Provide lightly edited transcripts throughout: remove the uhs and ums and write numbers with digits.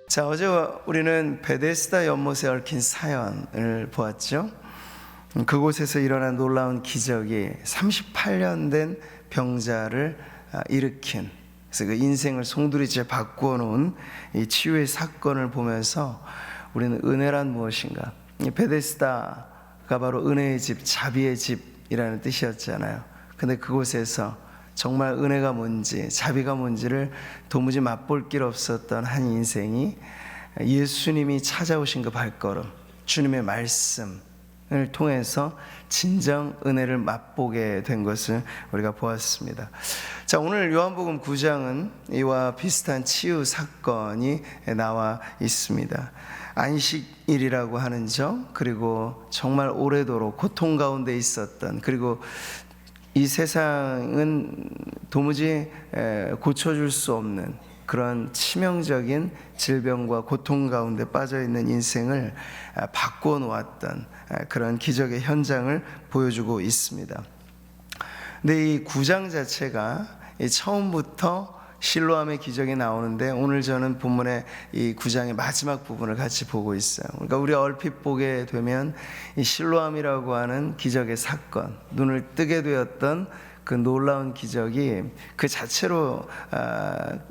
자, 어제 우리는 베데스다 연못에 얽힌 사연을 보았죠. 그곳에서 일어난 놀라운 기적이 38년 된 병자를 일으킨, 그래서 그 인생을 송두리째 바꾸어 놓은 이 치유의 사건을 보면서 우리는 은혜란 무엇인가, 베데스다가 바로 은혜의 집, 자비의 집이라는 뜻이었잖아요. 근데 그곳에서 정말 은혜가 뭔지, 자비가 뭔지를 도무지 맛볼 길 없었던 한 인생이 예수님이 찾아오신 그 발걸음, 주님의 말씀을 통해서 진정 은혜를 맛보게 된 것을 우리가 보았습니다. 자, 오늘 요한복음 9장은 이와 비슷한 치유 사건이 나와 있습니다. 안식일이라고 하는 점, 그리고 정말 오래도록 고통 가운데 있었던, 그리고 이 세상은 도무지 고쳐줄 수 없는 그런 치명적인 질병과 고통 가운데 빠져있는 인생을 바꾸어 놓았던 그런 기적의 현장을 보여주고 있습니다. 근데 이 9장 자체가 처음부터 실로암의 기적이 나오는데, 오늘 저는 본문의 이 9장의 마지막 부분을 같이 보고 있어요. 그러니까 우리 얼핏 보게 되면 이 실로암이라고 하는 기적의 사건, 눈을 뜨게 되었던 그 놀라운 기적이 그 자체로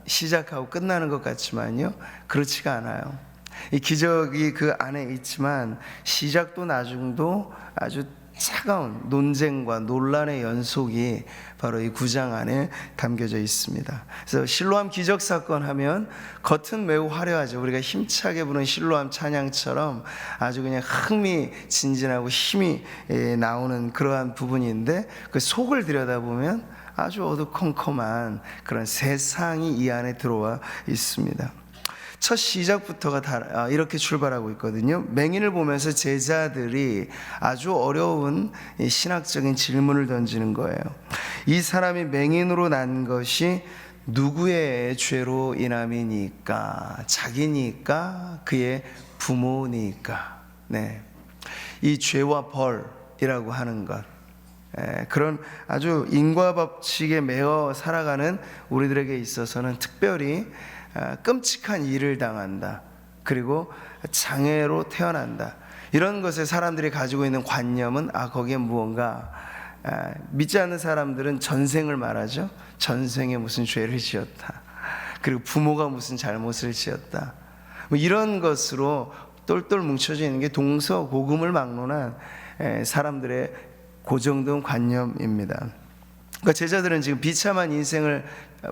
시작하고 끝나는 것 같지만요, 그렇지가 않아요. 이 기적이 그 안에 있지만 시작도 나중도 아주 차가운 논쟁과 논란의 연속이 바로 이 9장 안에 담겨져 있습니다. 그래서 실로암 기적 사건 하면 겉은 매우 화려하죠. 우리가 힘차게 부는 실로암 찬양처럼 아주 그냥 흥미진진하고 힘이 나오는 그러한 부분인데, 그 속을 들여다보면 아주 어두컴컴한 그런 세상이 이 안에 들어와 있습니다. 첫 시작부터가 이렇게 출발하고 있거든요. 맹인을 보면서 제자들이 아주 어려운 신학적인 질문을 던지는 거예요. 이 사람이 맹인으로 난 것이 누구의 죄로 인함이니까? 자기니까? 그의 부모니까? 네, 이 죄와 벌이라고 하는 것, 그런 아주 인과법칙에 매어 살아가는 우리들에게 있어서는 특별히 끔찍한 일을 당한다, 그리고 장애로 태어난다, 이런 것에 사람들이 가지고 있는 관념은 거기에 무언가, 믿지 않는 사람들은 전생을 말하죠. 전생에 무슨 죄를 지었다, 그리고 부모가 무슨 잘못을 지었다, 뭐 이런 것으로 똘똘 뭉쳐져 있는 게 동서고금을 막론한 사람들의 고정된 관념입니다. 그러니까 제자들은 지금 비참한 인생을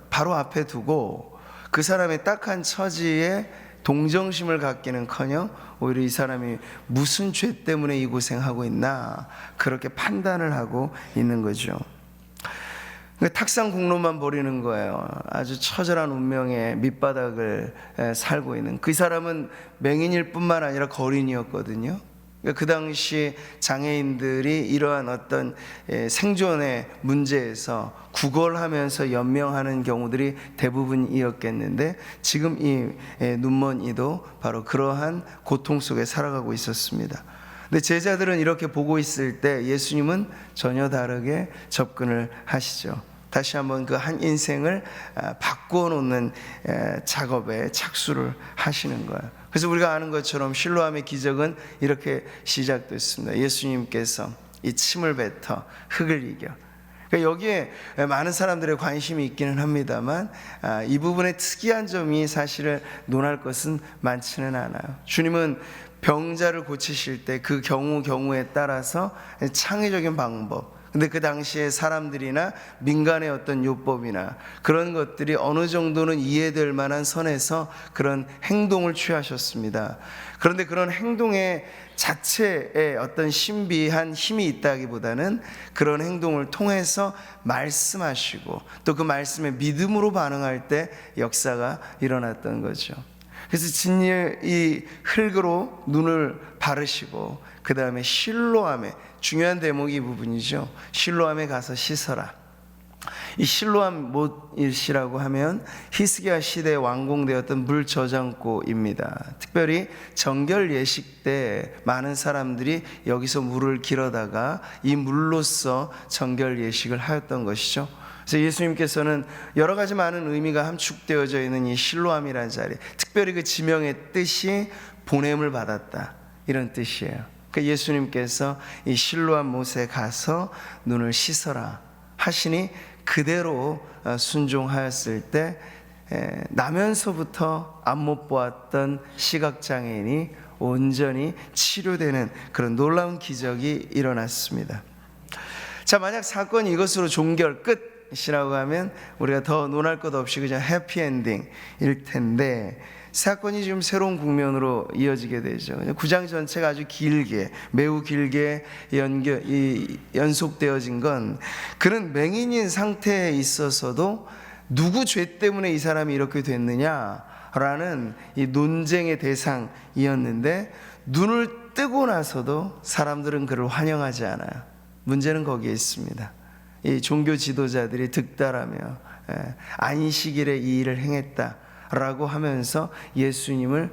바로 앞에 두고 그 사람의 딱한 처지에 동정심을 갖기는커녕 오히려 이 사람이 무슨 죄 때문에 이 고생하고 있나, 그렇게 판단을 하고 있는 거죠. 탁상 공로만 벌이는 거예요. 아주 처절한 운명의 밑바닥을 살고 있는 그 사람은 맹인일 뿐만 아니라 거린이었거든요. 그 당시 장애인들이 이러한 어떤 생존의 문제에서 구걸하면서 연명하는 경우들이 대부분이었겠는데, 지금 이 눈먼 이도 바로 그러한 고통 속에 살아가고 있었습니다. 근데 제자들은 이렇게 보고 있을 때 예수님은 전혀 다르게 접근을 하시죠. 다시 한번 그 한 인생을 바꾸어 놓는 작업에 착수를 하시는 거예요. 그래서 우리가 아는 것처럼 실로암의 기적은 이렇게 시작됐습니다. 예수님께서 이 침을 뱉어 흙을 이겨. 그러니까 여기에 많은 사람들의 관심이 있기는 합니다만 이 부분의 특이한 점이 사실을 논할 것은 많지는 않아요. 주님은 병자를 고치실 때 그 경우에 따라서 창의적인 방법, 근데 그 당시에 사람들이나 민간의 어떤 요법이나 그런 것들이 어느 정도는 이해될 만한 선에서 그런 행동을 취하셨습니다. 그런데 그런 행동의 자체에 어떤 신비한 힘이 있다기보다는 그런 행동을 통해서 말씀하시고 또 그 말씀에 믿음으로 반응할 때 역사가 일어났던 거죠. 그래서 진리의 이 흙으로 눈을 바르시고 그 다음에 실로암에, 중요한 대목이 이 부분이죠. 실로암에 가서 씻어라. 이 실로암 못이라고 하면 히스기야 시대에 완공되었던 물 저장고입니다. 특별히 정결 예식 때 많은 사람들이 여기서 물을 길어다가 이 물로써 정결 예식을 하였던 것이죠. 그래서 예수님께서는 여러 가지 많은 의미가 함축되어져 있는 이 실로암이라는 자리, 특별히 그 지명의 뜻이 보냄을 받았다, 이런 뜻이에요. 그러니까 예수님께서 이 실로암 못에 가서 눈을 씻어라 하시니 그대로 순종하였을 때 나면서부터 앞 못 보았던 시각장애인이 온전히 치료되는 그런 놀라운 기적이 일어났습니다. 자, 만약 사건이 이것으로 종결 끝이라고 하면 우리가 더 논할 것 없이 그냥 해피엔딩일 텐데, 사건이 지금 새로운 국면으로 이어지게 되죠. 9장 전체가 아주 길게, 매우 길게 연속되어진 건, 그는 맹인인 상태에 있어서도 누구 죄 때문에 이 사람이 이렇게 됐느냐라는 이 논쟁의 대상이었는데, 눈을 뜨고 나서도 사람들은 그를 환영하지 않아요. 문제는 거기에 있습니다. 이 종교 지도자들이 득달하며 안식일에 이 일을 행했다라고 하면서 예수님을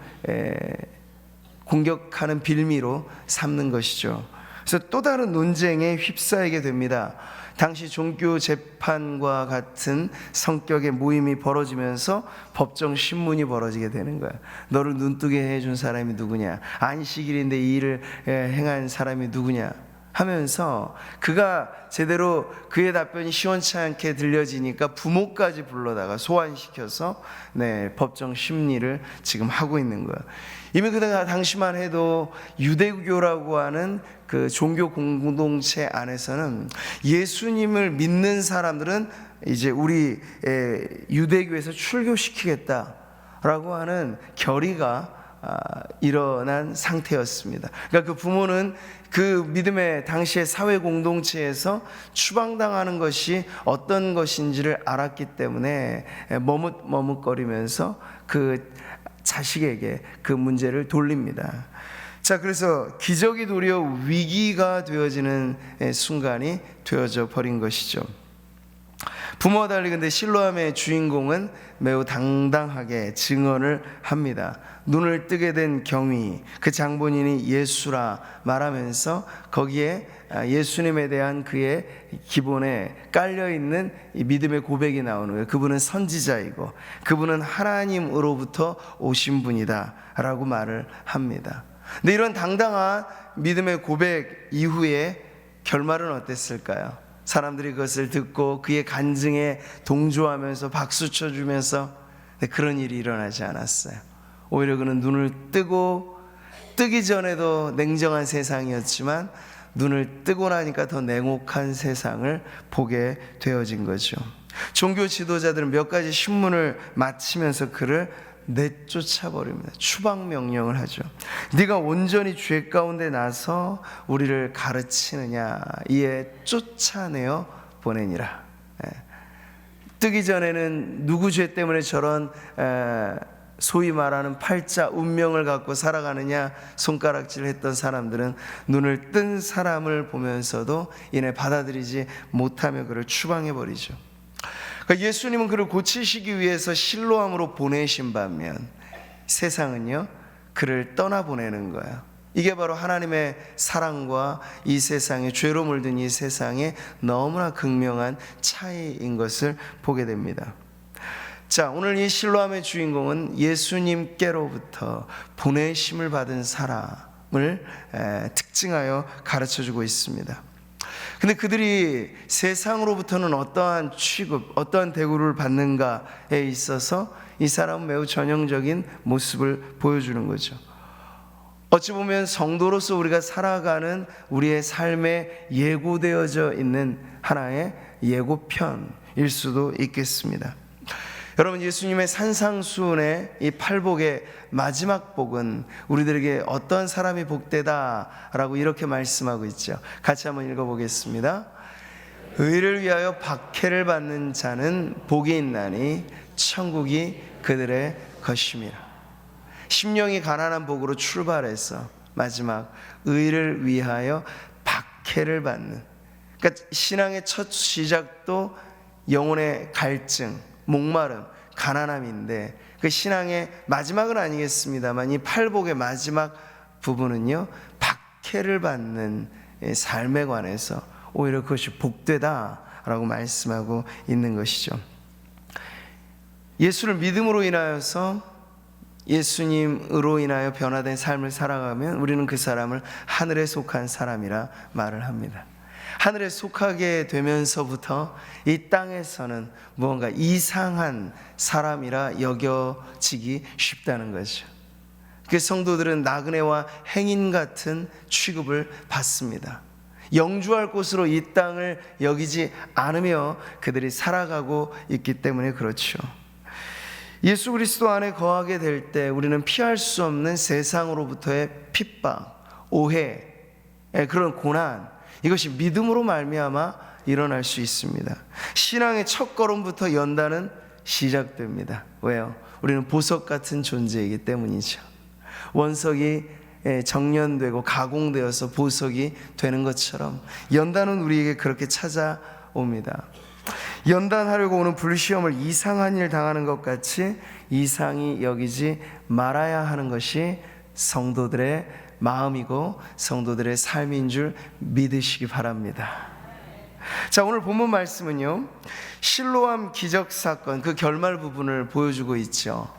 공격하는 빌미로 삼는 것이죠. 그래서 또 다른 논쟁에 휩싸이게 됩니다. 당시 종교 재판과 같은 성격의 모임이 벌어지면서 법정 신문이 벌어지게 되는 거야. 너를 눈뜨게 해준 사람이 누구냐, 안식일인데 이 일을 행한 사람이 누구냐 하면서, 그가 제대로 그의 답변이 시원치 않게 들려지니까 부모까지 불러다가 소환시켜서 법정 심리를 지금 하고 있는 거야. 이미 그 당시만 해도 유대교라고 하는 그 종교 공동체 안에서는 예수님을 믿는 사람들은 이제 우리 유대교에서 출교시키겠다라고 하는 결의가 일어난 상태였습니다. 그러니까 그 부모는 그 믿음의 당시의 사회 공동체에서 추방당하는 것이 어떤 것인지를 알았기 때문에 머뭇머뭇거리면서 그 자식에게 그 문제를 돌립니다. 자, 그래서 기적이 도리어 위기가 되어지는 순간이 되어져 버린 것이죠. 부모와 달리 근데 실로암의 주인공은 매우 당당하게 증언을 합니다. 눈을 뜨게 된 경위, 그 장본인이 예수라 말하면서 거기에 예수님에 대한 그의 기본에 깔려있는 이 믿음의 고백이 나오는 거예요. 그분은 선지자이고 그분은 하나님으로부터 오신 분이다 라고 말을 합니다. 근데 이런 당당한 믿음의 고백 이후에 결말은 어땠을까요? 사람들이 그것을 듣고 그의 간증에 동조하면서 박수 쳐주면서, 그런 일이 일어나지 않았어요. 오히려 그는 눈을 뜨기 전에도 냉정한 세상이었지만 눈을 뜨고 나니까 더 냉혹한 세상을 보게 되어진 거죠. 종교 지도자들은 몇 가지 신문을 마치면서 그를 내쫓아 버립니다. 추방 명령을 하죠. 네가 온전히 죄 가운데 나서 우리를 가르치느냐, 이에 쫓아내어 보내니라. 뜨기 전에는 누구 죄 때문에 저런 소위 말하는 팔자 운명을 갖고 살아가느냐 손가락질을 했던 사람들은 눈을 뜬 사람을 보면서도 이내 받아들이지 못하며 그를 추방해버리죠. 그러니까 예수님은 그를 고치시기 위해서 실로암으로 보내신 반면 세상은요, 그를 떠나보내는 거예요. 이게 바로 하나님의 사랑과 이 세상에, 죄로 물든 이 세상에 너무나 극명한 차이인 것을 보게 됩니다. 자, 오늘 이 실로암의 주인공은 예수님께로부터 보내심을 받은 사람을 특징하여 가르쳐주고 있습니다. 근데 그들이 세상으로부터는 어떠한 취급, 어떠한 대우를 받는가에 있어서 이 사람은 매우 전형적인 모습을 보여주는 거죠. 어찌 보면 성도로서 우리가 살아가는 우리의 삶에 예고되어져 있는 하나의 예고편일 수도 있겠습니다. 여러분, 예수님의 산상수훈의 이 팔복의 마지막 복은 우리들에게 어떤 사람이 복되다라고 이렇게 말씀하고 있죠. 같이 한번 읽어보겠습니다. 의를 위하여 박해를 받는 자는 복이 있나니 천국이 그들의 것임이라. 심령이 가난한 복으로 출발해서 마지막 의를 위하여 박해를 받는, 그러니까 신앙의 첫 시작도 영혼의 갈증, 목마름, 가난함인데 그 신앙의 마지막은 아니겠습니다만 이 팔복의 마지막 부분은요, 박해를 받는 삶에 관해서 오히려 그것이 복되다 라고 말씀하고 있는 것이죠. 예수를 믿음으로 인하여서, 예수님으로 인하여 변화된 삶을 살아가면 우리는 그 사람을 하늘에 속한 사람이라 말을 합니다. 하늘에 속하게 되면서부터 이 땅에서는 무언가 이상한 사람이라 여겨지기 쉽다는 거죠. 그 성도들은 나그네와 행인 같은 취급을 받습니다. 영주할 곳으로 이 땅을 여기지 않으며 그들이 살아가고 있기 때문에 그렇죠. 예수 그리스도 안에 거하게 될 때 우리는 피할 수 없는 세상으로부터의 핍박, 오해, 그런 고난, 이것이 믿음으로 말미암아 일어날 수 있습니다. 신앙의 첫 걸음부터 연단은 시작됩니다. 왜요? 우리는 보석 같은 존재이기 때문이죠. 원석이 정련되고 가공되어서 보석이 되는 것처럼 연단은 우리에게 그렇게 찾아옵니다. 연단하려고 오는 불시험을 이상한 일 당하는 것 같이 이상히 여기지 말아야 하는 것이 성도들의 마음이고 성도들의 삶인 줄 믿으시기 바랍니다. 자, 오늘 본문 말씀은요, 실로암 기적사건 그 결말 부분을 보여주고 있죠.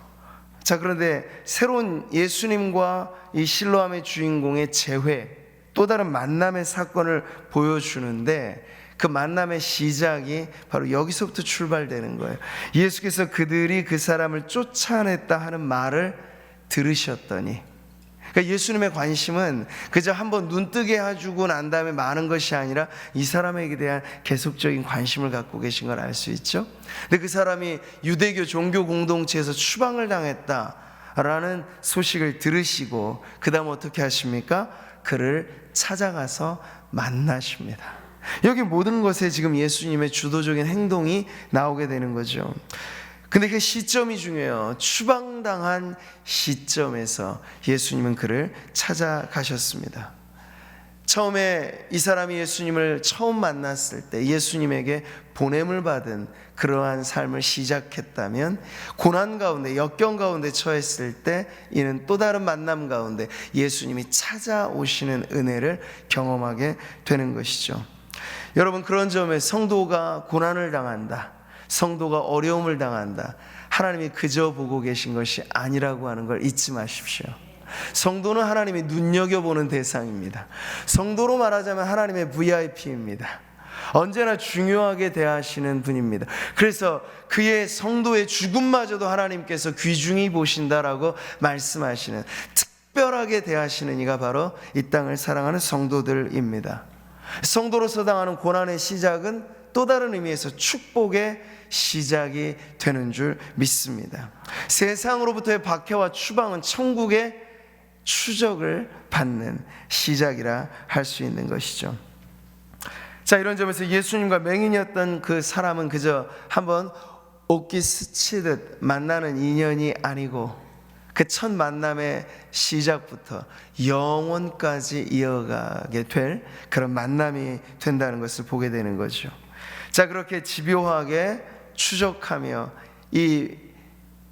자, 그런데 새로운 예수님과 이 실로암의 주인공의 재회, 또 다른 만남의 사건을 보여주는데 그 만남의 시작이 바로 여기서부터 출발되는 거예요. 예수께서 그들이 그 사람을 쫓아냈다 하는 말을 들으셨더니, 그러니까 예수님의 관심은 그저 한번 눈뜨게 해주고 난 다음에 마는 것이 아니라 이 사람에게 대한 계속적인 관심을 갖고 계신 걸 알 수 있죠. 근데 그 사람이 유대교 종교 공동체에서 추방을 당했다라는 소식을 들으시고 그 다음 어떻게 하십니까? 그를 찾아가서 만나십니다. 여기 모든 것에 지금 예수님의 주도적인 행동이 나오게 되는 거죠. 근데 그 시점이 중요해요. 추방당한 시점에서 예수님은 그를 찾아가셨습니다. 처음에 이 사람이 예수님을 처음 만났을 때 예수님에게 보냄을 받은 그러한 삶을 시작했다면, 고난 가운데 역경 가운데 처했을 때 이는 또 다른 만남 가운데 예수님이 찾아오시는 은혜를 경험하게 되는 것이죠. 여러분, 그런 점에 성도가 고난을 당한다, 성도가 어려움을 당한다, 하나님이 그저 보고 계신 것이 아니라고 하는 걸 잊지 마십시오. 성도는 하나님이 눈여겨보는 대상입니다. 성도로 말하자면 하나님의 VIP입니다. 언제나 중요하게 대하시는 분입니다. 그래서 그의 성도의 죽음마저도 하나님께서 귀중히 보신다라고 말씀하시는, 특별하게 대하시는 이가 바로 이 땅을 사랑하는 성도들입니다. 성도로서 당하는 고난의 시작은 또 다른 의미에서 축복의 시작이 되는 줄 믿습니다. 세상으로부터의 박해와 추방은 천국의 추적을 받는 시작이라 할 수 있는 것이죠. 자, 이런 점에서 예수님과 맹인이었던 그 사람은 그저 한번 옷깃 스치듯 만나는 인연이 아니고 그 첫 만남의 시작부터 영원까지 이어가게 될 그런 만남이 된다는 것을 보게 되는 거죠. 자, 그렇게 집요하게 추적하며 이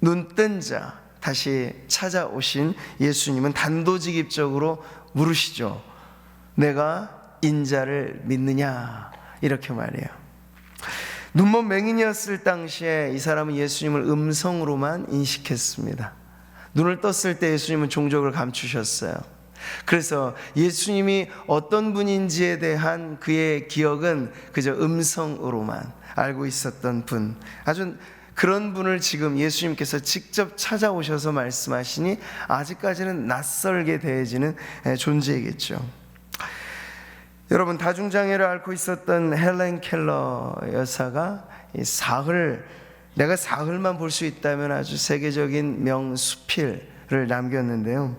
눈뜬 자 다시 찾아오신 예수님은 단도직입적으로 물으시죠. 내가 인자를 믿느냐? 이렇게 말해요. 눈먼 맹인이었을 당시에 이 사람은 예수님을 음성으로만 인식했습니다. 눈을 떴을 때 예수님은 종족을 감추셨어요. 그래서 예수님이 어떤 분인지에 대한 그의 기억은 그저 음성으로만 알고 있었던 분, 아주 그런 분을 지금 예수님께서 직접 찾아오셔서 말씀하시니 아직까지는 낯설게 대해지는 존재이겠죠. 여러분, 다중장애를 앓고 있었던 헬렌 켈러 여사가 내가 사흘만 볼 수 있다면 아주 세계적인 명수필을 남겼는데요.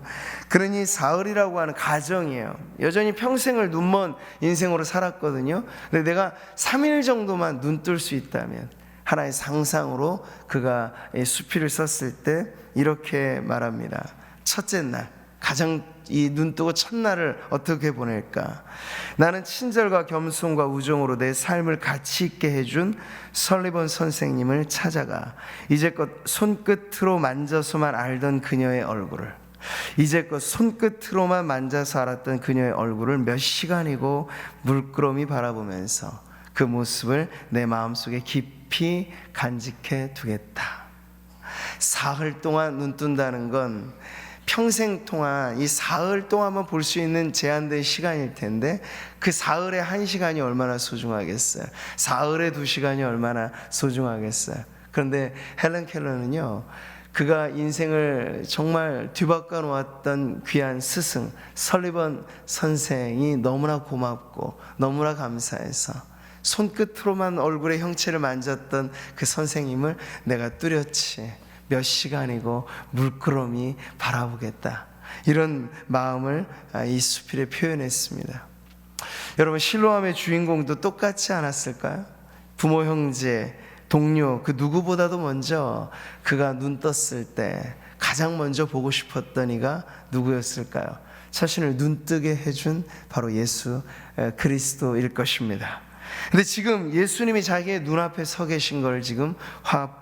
그러니 사흘이라고 하는 가정이에요. 여전히 평생을 눈먼 인생으로 살았거든요. 근데 내가 3일 정도만 눈 뜰 수 있다면, 하나의 상상으로 그가 수필을 썼을 때 이렇게 말합니다. 첫째 날, 가장 이 눈 뜨고 첫날을 어떻게 보낼까? 나는 친절과 겸손과 우정으로 내 삶을 가치 있게 해준 설리번 선생님을 찾아가 이제껏 손끝으로 만져서만 알던 그녀의 얼굴을, 이제껏 손끝으로만 만져서 알았던 그녀의 얼굴을 몇 시간이고 물끄러미 바라보면서 그 모습을 내 마음속에 깊이 간직해 두겠다. 사흘 동안 눈 뜬다는 건 평생 동안 이 사흘 동안만 볼 수 있는 제한된 시간일 텐데 그 사흘에 1시간이 얼마나 소중하겠어요. 사흘에 2시간이 얼마나 소중하겠어요. 그런데 헬런 켈러는요, 그가 인생을 정말 뒤바꿔 놓았던 귀한 스승 설리번 선생이 너무나 고맙고 너무나 감사해서 손끝으로만 얼굴의 형체를 만졌던 그 선생님을 내가 뚜렷이 몇 시간이고 물끄러미 바라보겠다, 이런 마음을 이 수필에 표현했습니다. 여러분, 실로암의 주인공도 똑같지 않았을까요? 부모, 형제, 동료, 그 누구보다도 먼저 그가 눈 떴을 때 가장 먼저 보고 싶었던 이가 누구였을까요? 자신을 눈뜨게 해준 바로 예수 그리스도일 것입니다. 근데 지금 예수님이 자기의 눈앞에 서 계신 걸 지금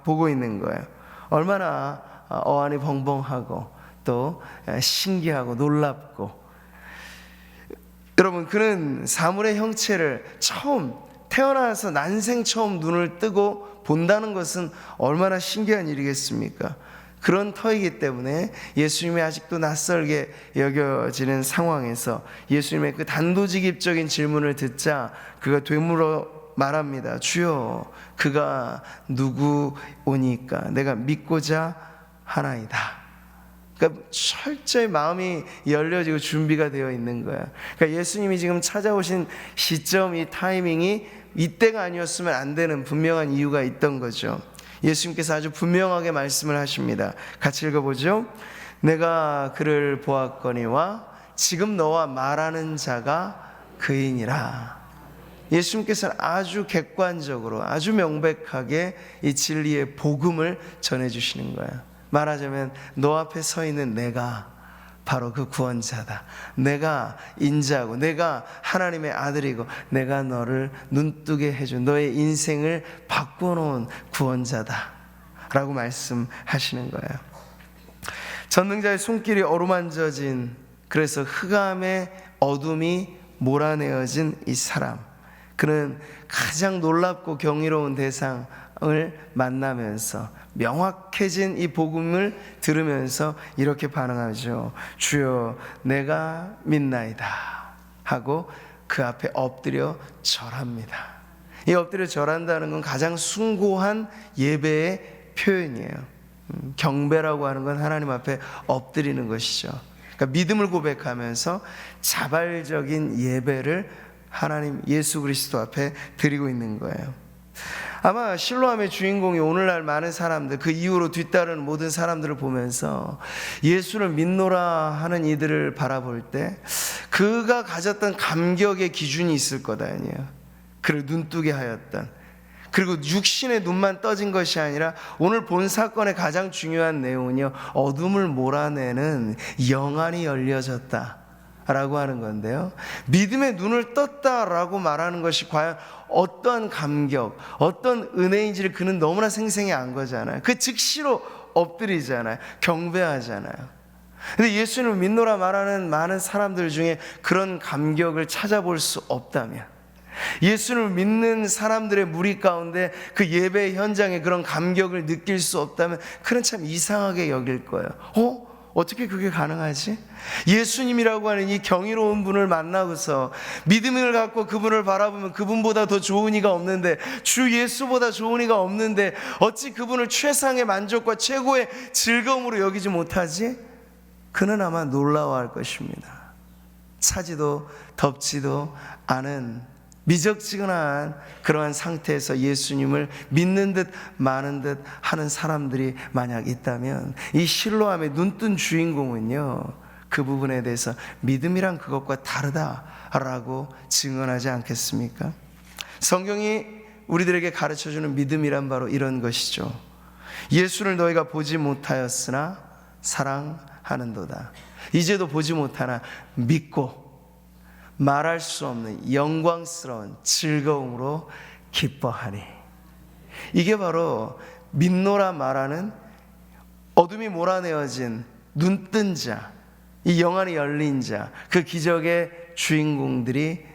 보고 있는 거예요. 얼마나 어안이 벙벙하고 또 신기하고 놀랍고, 여러분, 그는 사물의 형체를 처음 태어나서 난생 처음 눈을 뜨고 본다는 것은 얼마나 신기한 일이겠습니까? 그런 터이기 때문에 예수님이 아직도 낯설게 여겨지는 상황에서 예수님의 그 단도직입적인 질문을 듣자 그가 되물어 말합니다. 주여, 그가 누구오니까 내가 믿고자 하나이다. 그러니까 철저히 마음이 열려지고 준비가 되어 있는 거야. 그러니까 예수님이 지금 찾아오신 시점, 이 타이밍이 이때가 아니었으면 안 되는 분명한 이유가 있던 거죠. 예수님께서 아주 분명하게 말씀을 하십니다. 같이 읽어보죠. 내가 그를 보았거니와 지금 너와 말하는 자가 그이니라. 예수님께서는 아주 객관적으로 아주 명백하게 이 진리의 복음을 전해주시는 거예요. 말하자면 너 앞에 서 있는 내가 바로 그 구원자다. 내가 인자고 내가 하나님의 아들이고 내가 너를 눈뜨게 해준, 너의 인생을 바꿔놓은 구원자다 라고 말씀하시는 거예요. 전능자의 손길이 어루만져진, 그래서 흑암의 어둠이 몰아내어진 이 사람, 그는 가장 놀랍고 경이로운 대상을 만나면서 명확해진 이 복음을 들으면서 이렇게 반응하죠. 주여, 내가 믿나이다 하고 그 앞에 엎드려 절합니다. 이 엎드려 절한다는 건 가장 숭고한 예배의 표현이에요. 경배라고 하는 건 하나님 앞에 엎드리는 것이죠. 그러니까 믿음을 고백하면서 자발적인 예배를 하나님 예수 그리스도 앞에 드리고 있는 거예요. 아마 실로암의 주인공이 오늘날 많은 사람들, 그 이후로 뒤따르는 모든 사람들을 보면서 예수를 믿노라 하는 이들을 바라볼 때 그가 가졌던 감격의 기준이 있을 거다 아니에요. 그를 눈뜨게 하였던, 그리고 육신의 눈만 떠진 것이 아니라 오늘 본 사건의 가장 중요한 내용은요, 어둠을 몰아내는 영안이 열려졌다 라고 하는 건데요, 믿음의 눈을 떴다라고 말하는 것이 과연 어떤 감격, 어떤 은혜인지를 그는 너무나 생생히 안 거잖아요. 그 즉시로 엎드리잖아요. 경배하잖아요. 근데 예수님을 믿노라 말하는 많은 사람들 중에 그런 감격을 찾아볼 수 없다면, 예수를 믿는 사람들의 무리 가운데 그 예배 현장에 그런 감격을 느낄 수 없다면 그는 참 이상하게 여길 거예요. 어떻게 그게 가능하지? 예수님이라고 하는 이 경이로운 분을 만나고서 믿음을 갖고 그분을 바라보면 그분보다 더 좋은 이가 없는데, 주 예수보다 좋은 이가 없는데 어찌 그분을 최상의 만족과 최고의 즐거움으로 여기지 못하지? 그는 아마 놀라워할 것입니다. 차지도 덥지도 않은 미적지근한 그러한 상태에서 예수님을 믿는 듯 마는 듯 하는 사람들이 만약 있다면, 이 실로암의 눈뜬 주인공은요, 그 부분에 대해서 믿음이란 그것과 다르다라고 증언하지 않겠습니까? 성경이 우리들에게 가르쳐주는 믿음이란 바로 이런 것이죠. 예수를 너희가 보지 못하였으나 사랑하는도다. 이제도 보지 못하나 믿고 말할 수 없는 영광스러운 즐거움으로 기뻐하니. 이게 바로 믿노라 말하는 어둠이 몰아내어진 눈뜬 자, 이 영안이 열린 자, 그 기적의 주인공들이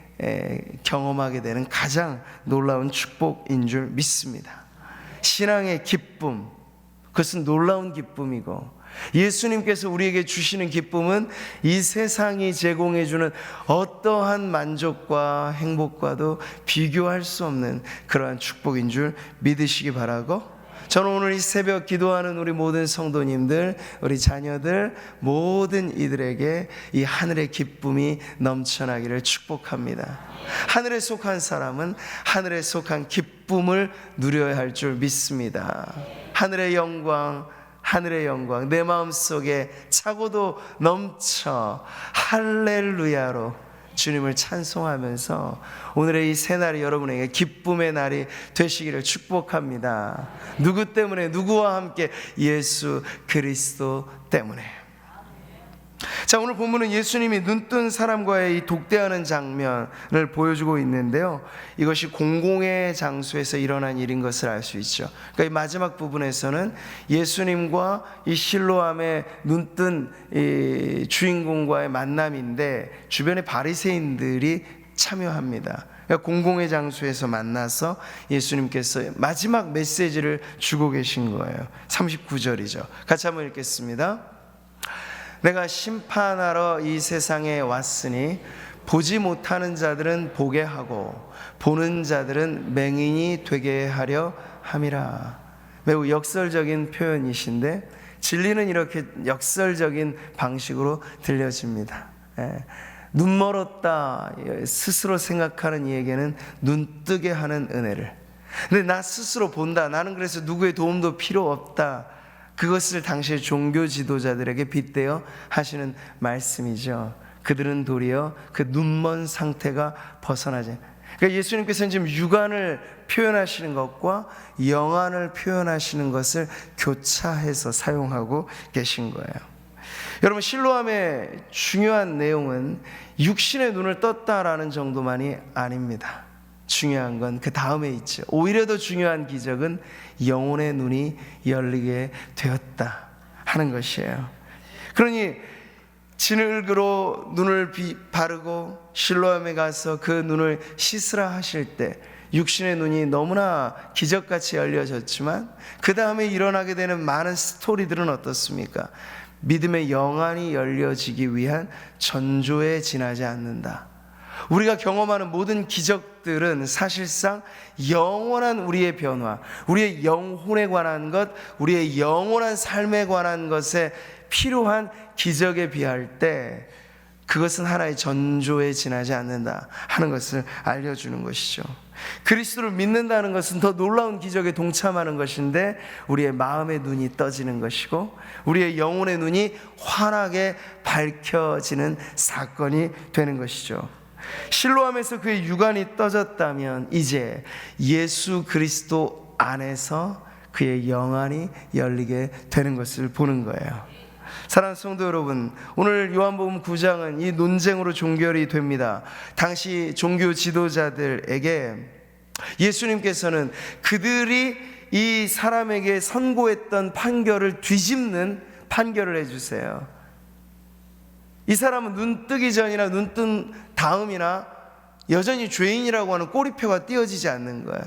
경험하게 되는 가장 놀라운 축복인 줄 믿습니다. 신앙의 기쁨, 그것은 놀라운 기쁨이고, 예수님께서 우리에게 주시는 기쁨은 이 세상이 제공해주는 어떠한 만족과 행복과도 비교할 수 없는 그러한 축복인 줄 믿으시기 바라고, 저는 오늘 이 새벽 기도하는 우리 모든 성도님들, 우리 자녀들, 모든 이들에게 이 하늘의 기쁨이 넘쳐나기를 축복합니다. 하늘에 속한 사람은 하늘에 속한 기쁨을 누려야 할 줄 믿습니다. 하늘의 영광, 하늘의 영광, 내 마음속에 차고도 넘쳐 할렐루야로 주님을 찬송하면서 오늘의 이 새날이 여러분에게 기쁨의 날이 되시기를 축복합니다. 누구 때문에? 누구와 함께? 예수 그리스도 때문에. 자, 오늘 본문은 예수님이 눈뜬 사람과의 이 독대하는 장면을 보여주고 있는데요, 이것이 공공의 장소에서 일어난 일인 것을 알 수 있죠. 그러니까 이 마지막 부분에서는 예수님과 이 실로암의 눈뜬 이 주인공과의 만남인데 주변에 바리새인들이 참여합니다. 그러니까 공공의 장소에서 만나서 예수님께서 마지막 메시지를 주고 계신 거예요. 39절이죠. 같이 한번 읽겠습니다. 내가 심판하러 이 세상에 왔으니 보지 못하는 자들은 보게 하고 보는 자들은 맹인이 되게 하려 함이라. 매우 역설적인 표현이신데 진리는 이렇게 역설적인 방식으로 들려집니다. 눈 멀었다 스스로 생각하는 이에게는 눈 뜨게 하는 은혜를, 근데 나 스스로 본다, 나는 그래서 누구의 도움도 필요 없다, 그것을 당시의 종교 지도자들에게 빗대어 하시는 말씀이죠. 그들은 도리어 그 눈먼 상태가 벗어나지. 그러니까 예수님께서는 지금 육안을 표현하시는 것과 영안을 표현하시는 것을 교차해서 사용하고 계신 거예요. 여러분, 실로암의 중요한 내용은 육신의 눈을 떴다라는 정도만이 아닙니다. 중요한 건 그 다음에 있죠. 오히려 더 중요한 기적은 영혼의 눈이 열리게 되었다 하는 것이에요. 그러니 진흙으로 눈을 바르고 실로암에 가서 그 눈을 씻으라 하실 때 육신의 눈이 너무나 기적같이 열려졌지만 그 다음에 일어나게 되는 많은 스토리들은 어떻습니까? 믿음의 영안이 열려지기 위한 전조에 지나지 않는다. 우리가 경험하는 모든 기적들은 사실상 영원한 우리의 변화, 우리의 영혼에 관한 것, 우리의 영원한 삶에 관한 것에 필요한 기적에 비할 때 그것은 하나의 전조에 지나지 않는다 하는 것을 알려주는 것이죠. 그리스도를 믿는다는 것은 더 놀라운 기적에 동참하는 것인데 우리의 마음의 눈이 떠지는 것이고 우리의 영혼의 눈이 환하게 밝혀지는 사건이 되는 것이죠. 실로암에서 그의 육안이 떠졌다면 이제 예수 그리스도 안에서 그의 영안이 열리게 되는 것을 보는 거예요. 사랑하는 성도 여러분, 오늘 요한복음 9장은 이 논쟁으로 종결이 됩니다. 당시 종교 지도자들에게 예수님께서는 그들이 이 사람에게 선고했던 판결을 뒤집는 판결을 해주세요. 이 사람은 눈 뜨기 전이나 눈 뜬 다음이나 여전히 죄인이라고 하는 꼬리표가 띄어지지 않는 거예요.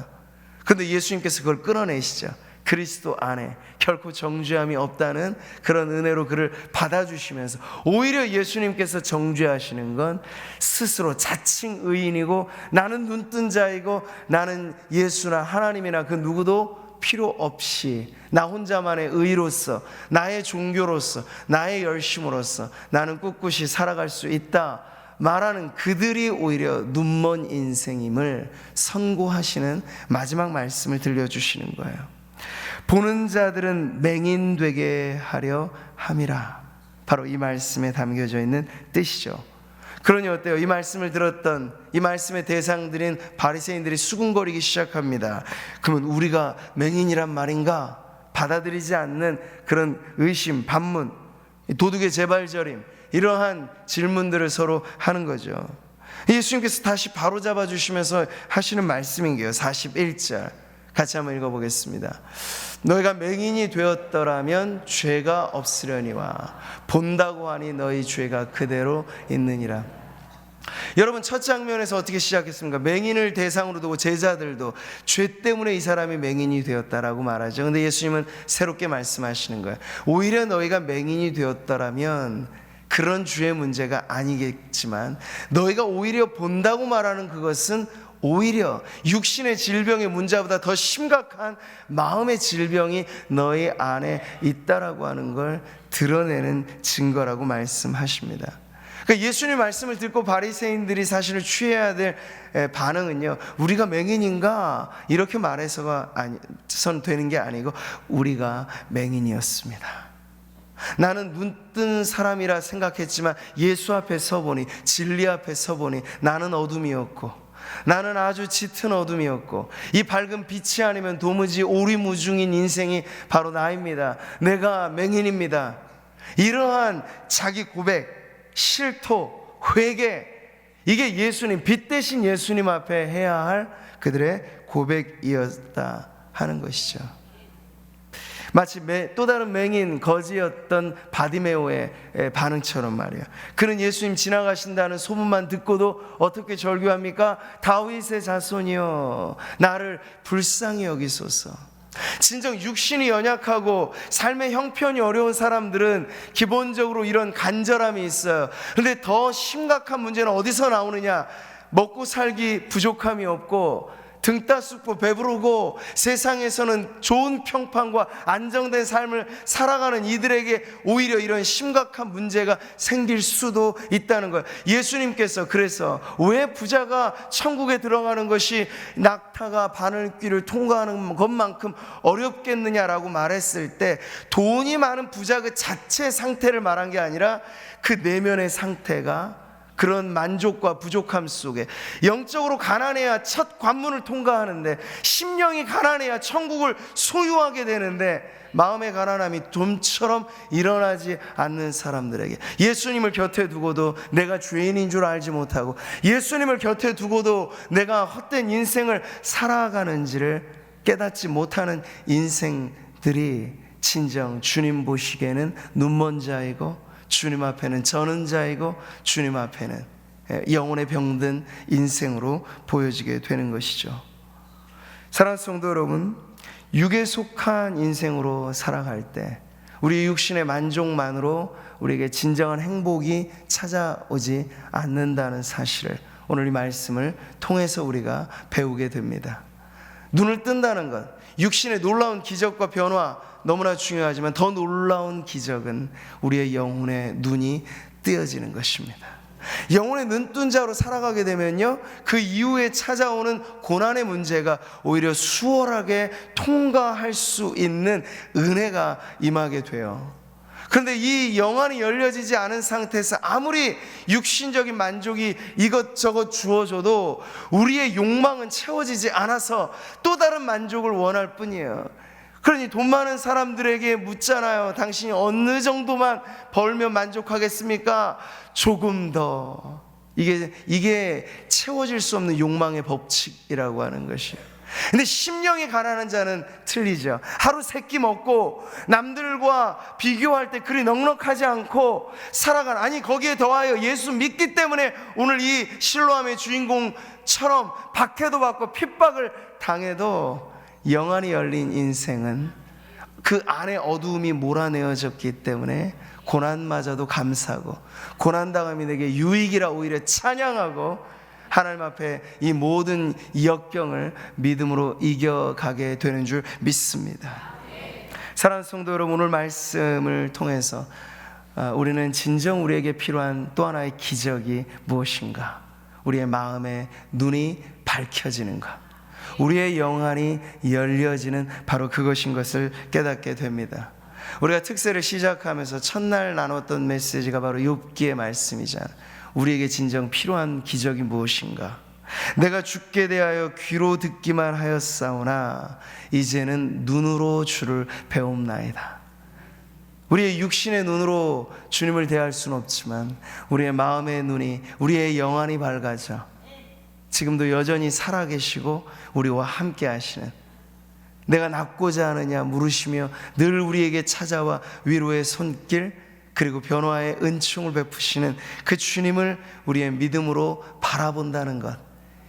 그런데 예수님께서 그걸 끌어내시죠. 그리스도 안에 결코 정죄함이 없다는 그런 은혜로 그를 받아주시면서 오히려 예수님께서 정죄하시는 건 스스로 자칭 의인이고 나는 눈뜬 자이고 나는 예수나 하나님이나 그 누구도 필요 없이 나 혼자만의 의로서 나의 종교로서 나의 열심으로서 나는 꿋꿋이 살아갈 수 있다 말하는 그들이 오히려 눈먼 인생임을 선고하시는 마지막 말씀을 들려주시는 거예요. 보는 자들은 맹인되게 하려 함이라. 바로 이 말씀에 담겨져 있는 뜻이죠. 그러니 어때요? 이 말씀을 들었던 이 말씀의 대상들인 바리새인들이 수군거리기 시작합니다. 그러면 우리가 맹인이란 말인가? 받아들이지 않는 그런 의심, 반문, 도둑의 재발저림, 이러한 질문들을 서로 하는 거죠. 예수님께서 다시 바로잡아 주시면서 하시는 말씀인 게요. 41절 같이 한번 읽어보겠습니다. 너희가 맹인이 되었더라면 죄가 없으려니와 본다고 하니 너희 죄가 그대로 있느니라. 여러분, 첫 장면에서 어떻게 시작했습니까? 맹인을 대상으로 두고 제자들도 죄 때문에 이 사람이 맹인이 되었다라고 말하죠. 근데 예수님은 새롭게 말씀하시는 거예요. 오히려 너희가 맹인이 되었더라면 그런 주의 문제가 아니겠지만, 너희가 오히려 본다고 말하는 그것은 오히려 육신의 질병의 문제보다 더 심각한 마음의 질병이 너희 안에 있다라고 하는 걸 드러내는 증거라고 말씀하십니다. 그러니까 예수님 말씀을 듣고 바리새인들이 사실은 취해야 될 반응은요, 우리가 맹인인가 이렇게 말해서가 선 되는 게 아니고, 우리가 맹인이었습니다. 나는 눈뜬 사람이라 생각했지만 예수 앞에 서보니, 진리 앞에 서보니 나는 어둠이었고, 나는 아주 짙은 어둠이었고, 이 밝은 빛이 아니면 도무지 오리무중인 인생이 바로 나입니다. 내가 맹인입니다. 이러한 자기 고백, 실토, 회개, 이게 예수님, 빛 대신 예수님 앞에 해야 할 그들의 고백이었다 하는 것이죠. 마치 또 다른 맹인 거지였던 바디메오의 반응처럼 말이에요. 그는 예수님 지나가신다는 소문만 듣고도 어떻게 절규합니까? 다윗의 자손이여, 나를 불쌍히 여기소서. 진정 육신이 연약하고 삶의 형편이 어려운 사람들은 기본적으로 이런 간절함이 있어요. 그런데 더 심각한 문제는 어디서 나오느냐? 먹고 살기 부족함이 없고, 등 따숩고 배부르고 세상에서는 좋은 평판과 안정된 삶을 살아가는 이들에게 오히려 이런 심각한 문제가 생길 수도 있다는 거예요. 예수님께서 그래서 왜 부자가 천국에 들어가는 것이 낙타가 바늘귀를 통과하는 것만큼 어렵겠느냐라고 말했을 때, 돈이 많은 부자 그 자체 상태를 말한 게 아니라 그 내면의 상태가, 그런 만족과 부족함 속에, 영적으로 가난해야 첫 관문을 통과하는데, 심령이 가난해야 천국을 소유하게 되는데, 마음의 가난함이 좀처럼 일어나지 않는 사람들에게, 예수님을 곁에 두고도 내가 죄인인 줄 알지 못하고, 예수님을 곁에 두고도 내가 헛된 인생을 살아가는지를 깨닫지 못하는 인생들이 진정 주님 보시기에는 눈먼 자이고, 주님 앞에는 저는 자이고, 주님 앞에는 영혼의 병든 인생으로 보여지게 되는 것이죠. 사랑하는 성도 여러분, 육에 속한 인생으로 살아갈 때 우리 육신의 만족만으로 우리에게 진정한 행복이 찾아오지 않는다는 사실을 오늘 이 말씀을 통해서 우리가 배우게 됩니다. 눈을 뜬다는 것, 육신의 놀라운 기적과 변화 너무나 중요하지만 더 놀라운 기적은 우리의 영혼의 눈이 뜨여지는 것입니다. 영혼의 눈뜬 자로 살아가게 되면요, 그 이후에 찾아오는 고난의 문제가 오히려 수월하게 통과할 수 있는 은혜가 임하게 돼요. 그런데 이 영안이 열려지지 않은 상태에서 아무리 육신적인 만족이 이것저것 주어져도 우리의 욕망은 채워지지 않아서 또 다른 만족을 원할 뿐이에요. 그러니 돈 많은 사람들에게 묻잖아요. 당신이 어느 정도만 벌면 만족하겠습니까? 조금 더. 이게 채워질 수 없는 욕망의 법칙이라고 하는 것이에요. 근데 심령이 가난한 자는 틀리죠. 하루 세 끼 먹고 남들과 비교할 때 그리 넉넉하지 않고 살아가는, 아니 거기에 더하여 예수 믿기 때문에 오늘 이 실로암의 주인공처럼 박해도 받고 핍박을 당해도 영안이 열린 인생은 그 안에 어두움이 몰아내어졌기 때문에 고난마저도 감사하고, 고난당함이 내게 유익이라 오히려 찬양하고, 하나님 앞에 이 모든 역경을 믿음으로 이겨가게 되는 줄 믿습니다. 사랑하는 성도 여러분, 오늘 말씀을 통해서 우리는 진정 우리에게 필요한 또 하나의 기적이 무엇인가? 우리의 마음의 눈이 밝혀지는가? 우리의 영안이 열려지는 바로 그것인 것을 깨닫게 됩니다. 우리가 특세를 시작하면서 첫날 나눴던 메시지가 바로 욥기의 말씀이잖아요. 우리에게 진정 필요한 기적이 무엇인가? 내가 주께 대하여 귀로 듣기만 하였사오나 이제는 눈으로 주를 배움나이다. 우리의 육신의 눈으로 주님을 대할 수는 없지만 우리의 마음의 눈이, 우리의 영안이 밝아져 지금도 여전히 살아계시고 우리와 함께 하시는, 내가 낫고자 하느냐 물으시며 늘 우리에게 찾아와 위로의 손길, 그리고 변화의 은총을 베푸시는 그 주님을 우리의 믿음으로 바라본다는 것,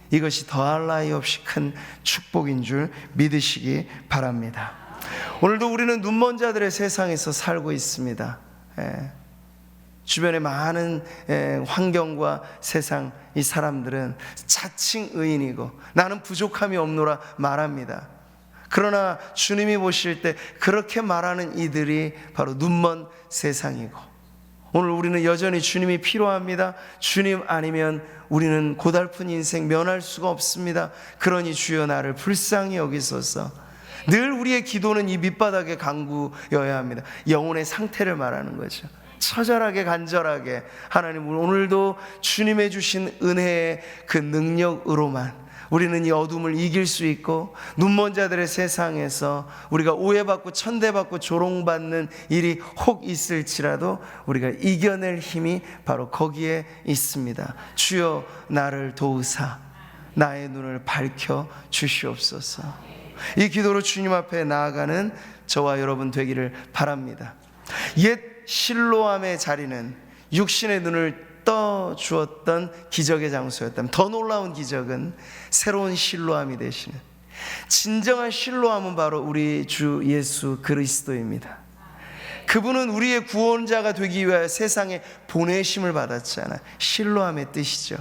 이것이 더할 나위 없이 큰 축복인 줄 믿으시기 바랍니다. 오늘도 우리는 눈먼 자들의 세상에서 살고 있습니다. 주변의 많은 환경과 세상, 이 사람들은 자칭 의인이고 나는 부족함이 없노라 말합니다. 그러나 주님이 보실 때 그렇게 말하는 이들이 바로 눈먼 세상이고, 오늘 우리는 여전히 주님이 필요합니다. 주님 아니면 우리는 고달픈 인생 면할 수가 없습니다. 그러니 주여 나를 불쌍히 여기소서. 늘 우리의 기도는 이 밑바닥에 간구여야 합니다. 영혼의 상태를 말하는 거죠. 처절하게 간절하게 하나님, 오늘도 주님의 주신 은혜의 그 능력으로만 우리는 이 어둠을 이길 수 있고, 눈먼 자들의 세상에서 우리가 오해받고 천대받고 조롱받는 일이 혹 있을지라도 우리가 이겨낼 힘이 바로 거기에 있습니다. 주여 나를 도우사 나의 눈을 밝혀 주시옵소서. 이 기도로 주님 앞에 나아가는 저와 여러분 되기를 바랍니다. 옛 실로암의 자리는 육신의 눈을 떠 주었던 기적의 장소였다면, 더 놀라운 기적은 새로운 실로암이 되시는, 진정한 실로암은 바로 우리 주 예수 그리스도입니다. 그분은 우리의 구원자가 되기 위하여 세상에 보내심을 받았잖아요. 실로암의 뜻이죠.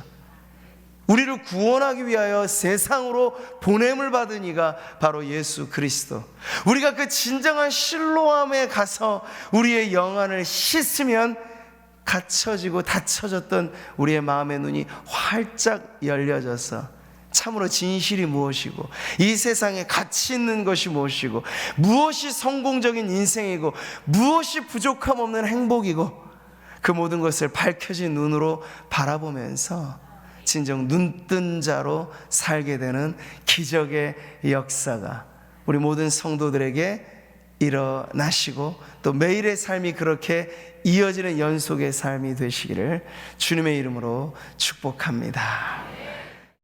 우리를 구원하기 위하여 세상으로 보냄을 받은 이가 바로 예수 그리스도. 우리가 그 진정한 실로암에 가서 우리의 영안을 씻으면 갇혀지고 닫혀졌던 우리의 마음의 눈이 활짝 열려져서 참으로 진실이 무엇이고 이 세상에 가치 있는 것이 무엇이고 무엇이 성공적인 인생이고 무엇이 부족함 없는 행복이고 그 모든 것을 밝혀진 눈으로 바라보면서 진정 눈뜬 자로 살게 되는 기적의 역사가 우리 모든 성도들에게 일어나시고 또 매일의 삶이 그렇게 이어지는 연속의 삶이 되시기를 주님의 이름으로 축복합니다.